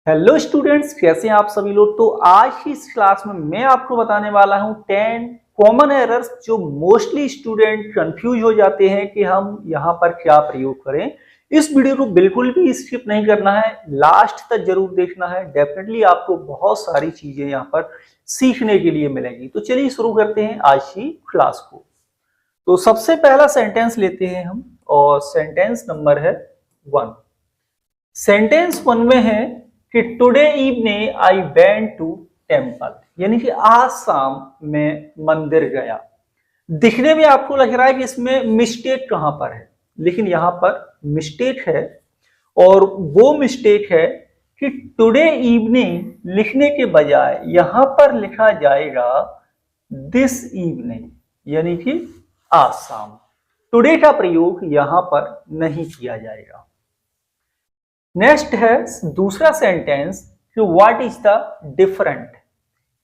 Hello students, कैसे हैं आप सभी लोग। तो आज की इस क्लास में मैं आपको बताने वाला हूं 10 कॉमन एरर्स जो मोस्टली स्टूडेंट कंफ्यूज हो जाते हैं कि हम यहां पर क्या प्रयोग करें। इस वीडियो को बिल्कुल भी स्किप नहीं करना है, लास्ट तक जरूर देखना है। डेफिनेटली आपको बहुत सारी चीजें यहां पर सीखने के लिए मिलेंगी। तो चलिए शुरू करते हैं आज की क्लास को। तो सबसे पहला सेंटेंस लेते हैं हम, और सेंटेंस नंबर है 1। सेंटेंस 1 में है कि today evening I went to temple, यानी कि आज शाम मैं मंदिर गया। दिखने में आपको लग रहा है कि इसमें मिस्टेक कहां पर है, लेकिन यहां पर मिस्टेक है, और वो मिस्टेक है कि टुडे इवनिंग लिखने के बजाय यहां पर लिखा जाएगा दिस इवनिंग, यानी कि आज शाम। टुडे का प्रयोग यहां पर नहीं किया जाएगा। नेक्स्ट है दूसरा सेंटेंस कि व्हाट इज द डिफरेंट।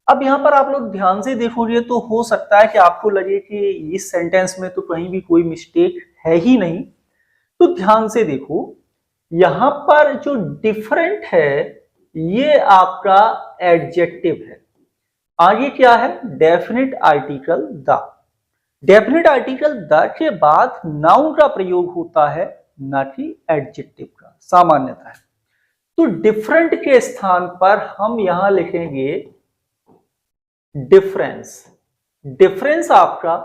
अब यहां पर आप लोग ध्यान से देखोगे तो हो सकता है कि आपको लगे कि इस सेंटेंस में तो कहीं भी कोई मिस्टेक है ही नहीं। तो ध्यान से देखो, यहां पर जो डिफरेंट है ये आपका एडजेक्टिव है। आगे क्या है? Definite article the. Definite article the के बाद नाउन का प्रयोग होता है, ना कि एडजेक्टिव का, सामान्यतः है। तो डिफरेंट के स्थान पर हम यहां लिखेंगे डिफरेंस। डिफरेंस आपका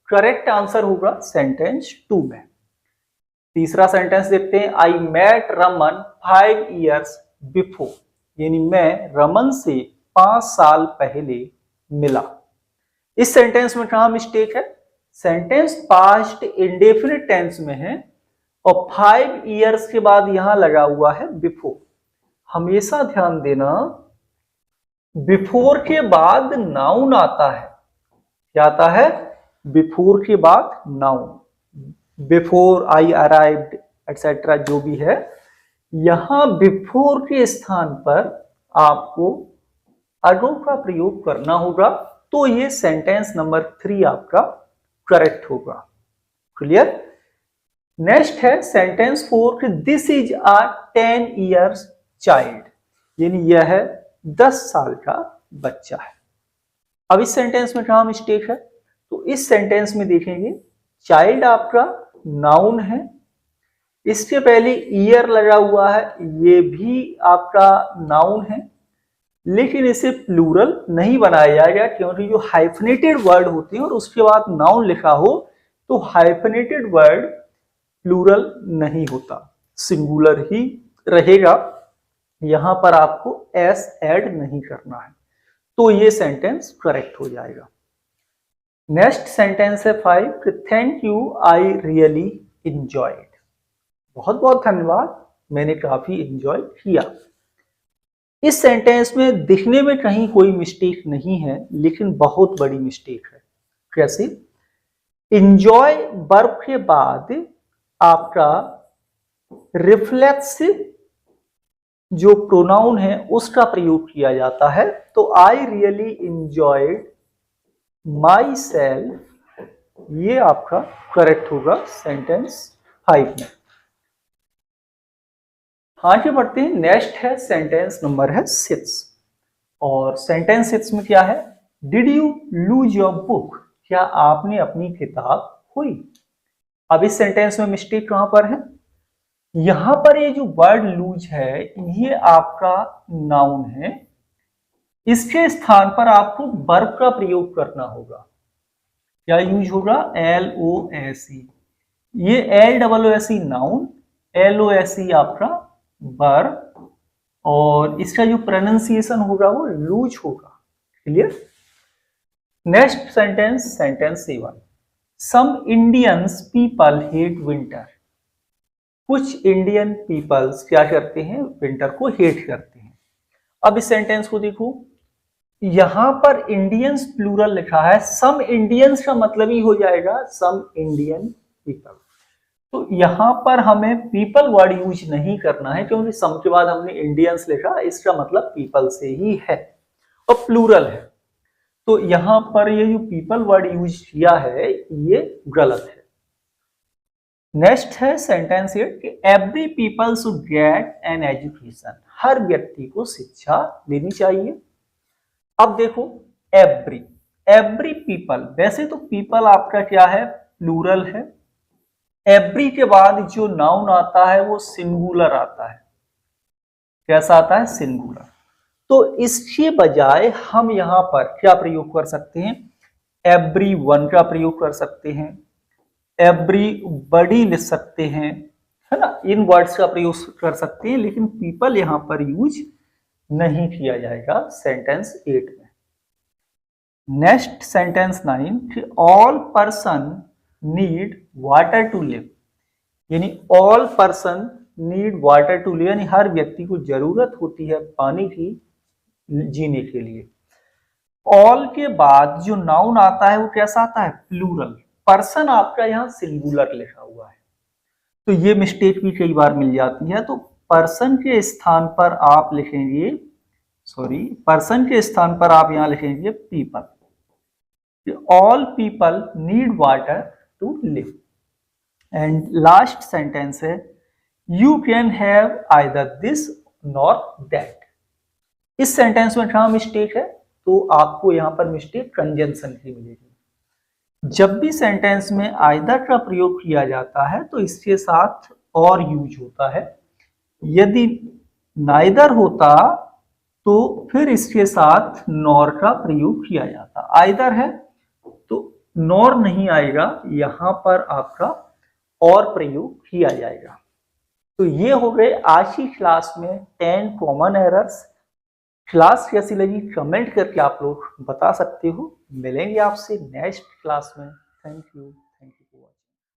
करेक्ट आंसर होगा सेंटेंस 2 में। तीसरा सेंटेंस देखते हैं, I met Raman 5 years before, यानी मैं रमन से 5 साल पहले मिला। इस सेंटेंस में कहां मिस्टेक है? सेंटेंस पास्ट इंडेफिनिट टेंस में है और 5 years के बाद यहां लगा हुआ है बिफोर। हमेशा ध्यान देना, बिफोर के बाद नाउन आता है। क्या आता है? बिफोर के बाद noun. Before I arrived etcetera जो भी है, यहां बिफोर के स्थान पर आपको अगो का प्रयोग करना होगा। तो ये सेंटेंस नंबर 3 आपका करेक्ट होगा। क्लियर? नेक्स्ट है sentence 4, this is a 10 years child, यानी यह है 10 साल का बच्चा है। अब इस सेंटेंस में कहां मिस्टेक है? तो इस सेंटेंस में देखेंगे चाइल्ड आपका नाउन है, इसके पहले ईयर लगा हुआ है, ये भी आपका नाउन है, लेकिन इसे प्लूरल नहीं बनाया जाएगा क्योंकि जो हाइफनेटेड वर्ड होते हैं और उसके बाद नाउन लिखा हो तो हाइफनेटेड वर्ड प्लूरल नहीं होता, सिंगुलर ही रहेगा। यहां पर आपको एस ऐड नहीं करना है, तो ये सेंटेंस करेक्ट हो जाएगा। नेक्स्ट सेंटेंस है 5, thank you I really enjoyed. बहुत बहुत धन्यवाद, मैंने काफी इंजॉय किया। इस सेंटेंस में दिखने में कहीं कोई मिस्टेक नहीं है, लेकिन बहुत बड़ी मिस्टेक है। कैसे? इंजॉय वर्ब के बाद आपका रिफ्लेक्सिव जो प्रोनाउन है उसका प्रयोग किया जाता है। तो I really enjoyed my self, ये आपका करेक्ट होगा सेंटेंस 5 में। आगे बढ़ते हैं। नेक्स्ट है सेंटेंस नंबर है 6, और सेंटेंस 6 में क्या है? Did you lose your book, क्या आपने अपनी किताब खोई। अब इस सेंटेंस में मिस्टेक कहां पर है? यहां पर ये जो वर्ड लूज है ये आपका नाउन है, इसके स्थान पर आपको वर्ब का प्रयोग करना होगा। क्या यूज होगा? LOSE। ये LOOSE नाउन, LOSE आपका वर्ब, और इसका जो प्रोनाउंसिएशन होगा वो लूज होगा। क्लियर? नेक्स्ट सेंटेंस, सेंटेंस 7, सम इंडियंस पीपल हेट विंटर। कुछ इंडियन पीपल्स क्या करते हैं? विंटर को हेट करते हैं। अब इस सेंटेंस को देखो, यहां पर इंडियंस प्लूरल लिखा है, सम इंडियंस का मतलब ही हो जाएगा सम इंडियन पीपल। तो यहां पर हमें पीपल वर्ड यूज नहीं करना है क्योंकि सम के बाद हमने इंडियंस लिखा, इसका मतलब पीपल से ही है और प्लूरल है। तो यहां पर ये जो पीपल वर्ड यूज किया है ये गलत है। नेक्स्ट है सेंटेंस 8 कि every people should get an education. हर व्यक्ति को शिक्षा लेनी चाहिए। अब देखो एवरी, एवरी पीपल, वैसे तो पीपल आपका क्या है, प्लूरल है। एवरी के बाद जो नाउन आता है वो सिंगुलर आता है। कैसा आता है, सिंगुलर। तो इसके बजाय हम यहां पर क्या प्रयोग कर सकते हैं, एवरी वन का प्रयोग कर सकते हैं, एवरी बडी लिख सकते हैं, है ना, इन वर्ड्स का प्रयोग कर सकते हैं, लेकिन पीपल यहां पर यूज नहीं किया जाएगा सेंटेंस 8 में। Next sentence 9, all person need water to live, यानी all person need water to live, यानी हर व्यक्ति को जरूरत होती है पानी की जीने के लिए। ऑल के बाद जो नाउन आता है वो कैसा आता है, प्लूरल। पर्सन आपका यहाँ सिंगुलर लिखा हुआ है, तो ये मिस्टेक भी कई बार मिल जाती है। तो पर्सन के स्थान पर आप लिखेंगे, सॉरी, पर्सन के स्थान पर आप यहां लिखेंगे people. All people need water to live. And last sentence है, you can have either this nor that. इस सेंटेंस में क्या मिस्टेक है, तो आपको यहां पर मिस्टेक कंजंक्शन की मिलेगी। जब भी सेंटेंस में आइदर का प्रयोग किया जाता है तो इसके साथ और यूज होता है। यदि नाइदर होता तो फिर इसके साथ नॉर का प्रयोग किया जाता। आइदर है तो नॉर नहीं आएगा, यहां पर आपका और प्रयोग किया जाएगा। तो ये हो गए आज की क्लास में 10 कॉमन एरर्स। क्लास कैसी लगी कमेंट करके आप लोग बता सकते हो। मिलेंगे आपसे नेक्स्ट क्लास में। Thank you.